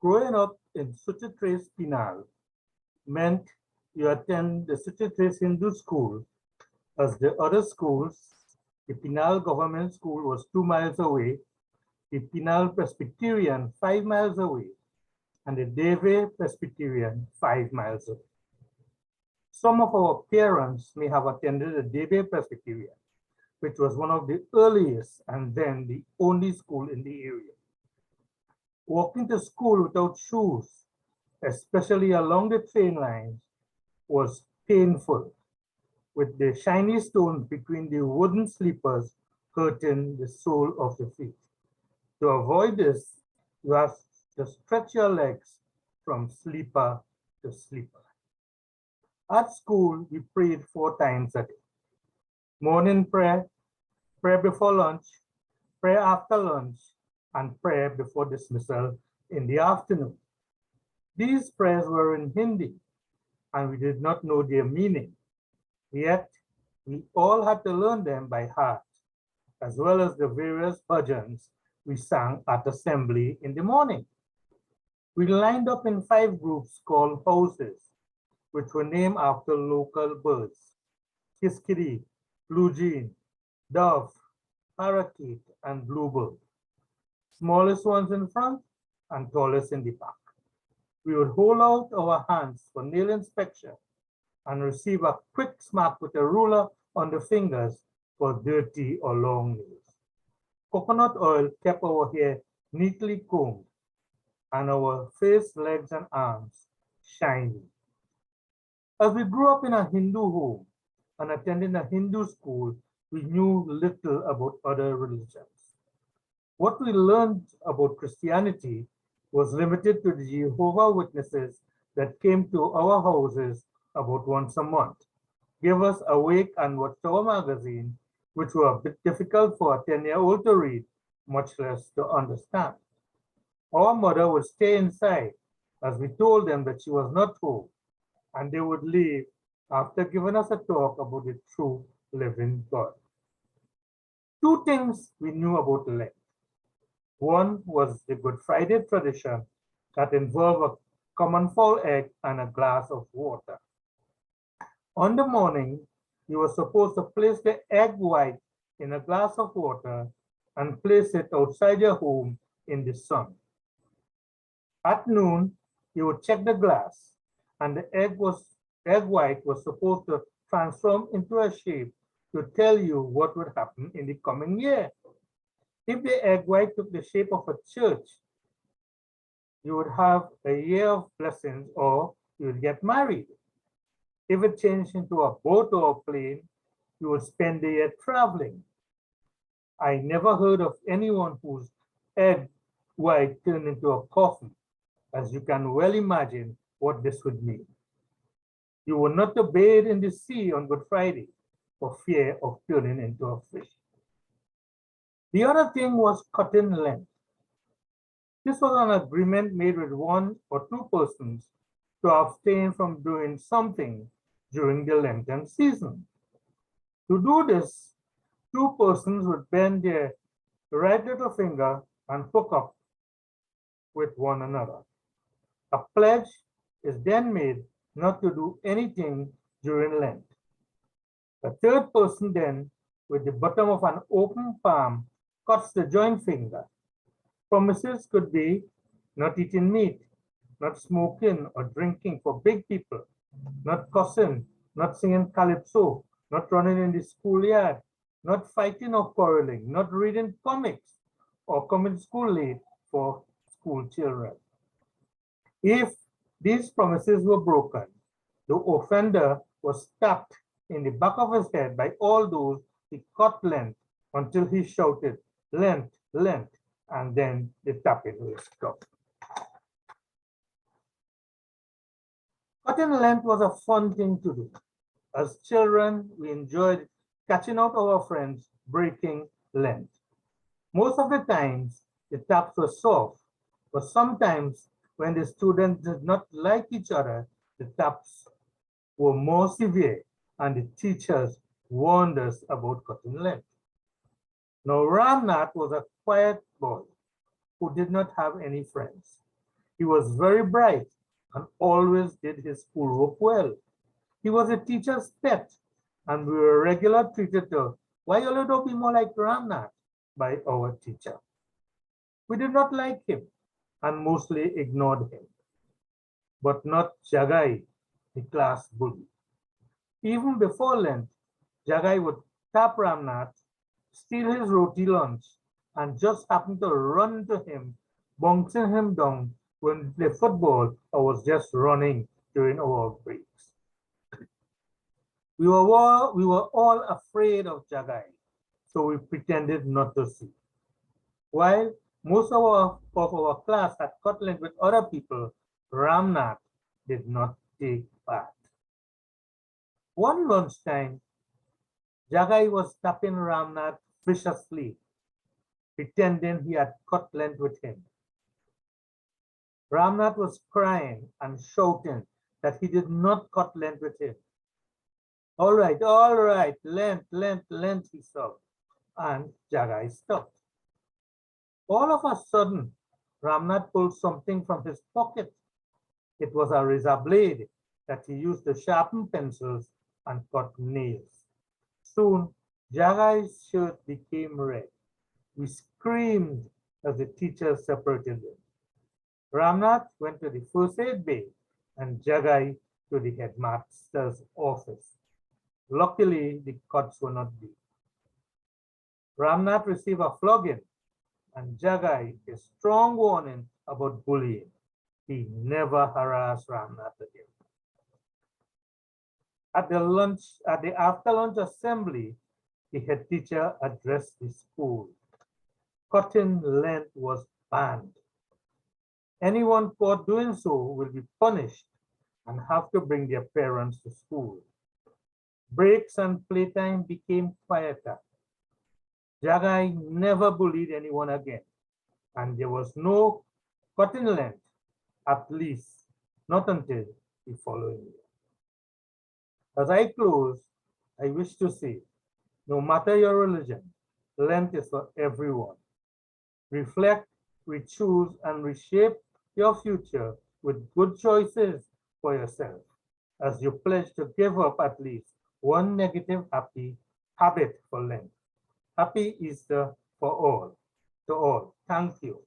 Growing up in Suchitrace Pinal meant you attend the Suchitrace Hindu school as the other schools. The Pinal Government School was 2 miles away, the Pinal Presbyterian 5 miles away, and the Deve Presbyterian 5 miles away. Some of our parents may have attended the Deve Presbyterian, which was one of the earliest and then the only school in the area. Walking to school without shoes, especially along the train lines, was painful, with the shiny stones between the wooden sleepers hurting the sole of the feet. To avoid this, you have to stretch your legs from sleeper to sleeper. At school, we prayed 4 times a day. Morning prayer, prayer before lunch, prayer after lunch, and prayer before dismissal in the afternoon. These prayers were in Hindi, and we did not know their meaning. Yet, we all had to learn them by heart, as well as the various bhajans we sang at assembly in the morning. We lined up in 5 groups called houses, which were named after local birds: kiskiri, blue jean, dove, parakeet, and bluebird. Smallest ones in front and tallest in the back. We would hold out our hands for nail inspection and receive a quick smack with a ruler on the fingers for dirty or long nails. Coconut oil kept our hair neatly combed and our face, legs, and arms shiny. As we grew up in a Hindu home and attending a Hindu school, we knew little about other religions. What we learned about Christianity was limited to the Jehovah's Witnesses that came to our houses about once a month, gave us Awake and Watchtower magazine, which were a bit difficult for a 10-year-old to read, much less to understand. Our mother would stay inside as we told them that she was not home, and they would leave after giving us a talk about the true living God. 2 things we knew about Lent. One was the Good Friday tradition that involved a common fowl egg and a glass of water. On the morning, you were supposed to place the egg white in a glass of water and place it outside your home in the sun. At noon, you would check the glass, and the egg white was supposed to transform into a shape to tell you what would happen in the coming year. If the egg white took the shape of a church, you would have a year of blessings or you would get married. If it changed into a boat or a plane, you would spend the year traveling. I never heard of anyone whose egg white turned into a coffin, as you can well imagine what this would mean. You were not to bathe in the sea on Good Friday for fear of turning into a fish. The other thing was cutting Lent. This was an agreement made with 1 or 2 persons to abstain from doing something during the Lenten season. To do this, 2 persons would bend their right little finger and hook up with one another. A pledge is then made not to do anything during Lent. The 3rd person then, with the bottom of an open palm, cuts the joint finger. Promises could be not eating meat, not smoking or drinking for big people, not cussing, not singing calypso, not running in the schoolyard, not fighting or quarreling, not reading comics, or coming to school late for school children. If these promises were broken, the offender was stabbed in the back of his head by all those he cut Lent until he shouted, "Lent, Lent," and then the tapping will stop. Cutting Lent was a fun thing to do. As children, we enjoyed catching out our friends breaking Lent. Most of the times, the taps were soft, but sometimes when the students did not like each other, the taps were more severe and the teachers warned us about cutting Lent. Now, Ramnath was a quiet boy who did not have any friends. He was very bright and always did his schoolwork well. He was a teacher's pet, and we were regularly treated to, "Why you don't be more like Ramnath?" by our teacher. We did not like him and mostly ignored him, but not Jagai, the class bully. Even before Lent, Jagai would tap Ramnath, steal his roti lunch, and just happen to run into him, bouncing him down when we played football or was just running during our breaks. We were all afraid of Jagai, so we pretended not to see. While most of our class had Scotland with other people, Ramnath did not take part. One lunchtime, Jagai was tapping Ramnath viciously, pretending he had Scotland with him. Ramnath was crying and shouting that he did not cut Lent with him. All right, Lent, he sobbed, and Jagai stopped. All of a sudden, Ramnath pulled something from his pocket. It was a razor blade that he used to sharpen pencils and cut nails. Soon, Jagai's shirt became red. We screamed as the teacher separated them. Ramnath went to the first aid bay and Jagai to the headmaster's office. Luckily, the cuts were not deep. Ramnath received a flogging and Jagai a strong warning about bullying. He never harassed Ramnath again. At the after lunch assembly, the head teacher addressed the school. Cutting Lent was banned. Anyone caught doing so will be punished and have to bring their parents to school. Breaks and playtime became quieter. Jagai never bullied anyone again, and there was no cutting Lent, at least not until the following year. As I close, I wish to say, no matter your religion, Lent is for everyone. Reflect, re-choose, and reshape your future with good choices for yourself as you pledge to give up at least one negative habit for Lent. Happy Easter for all. To all, thank you.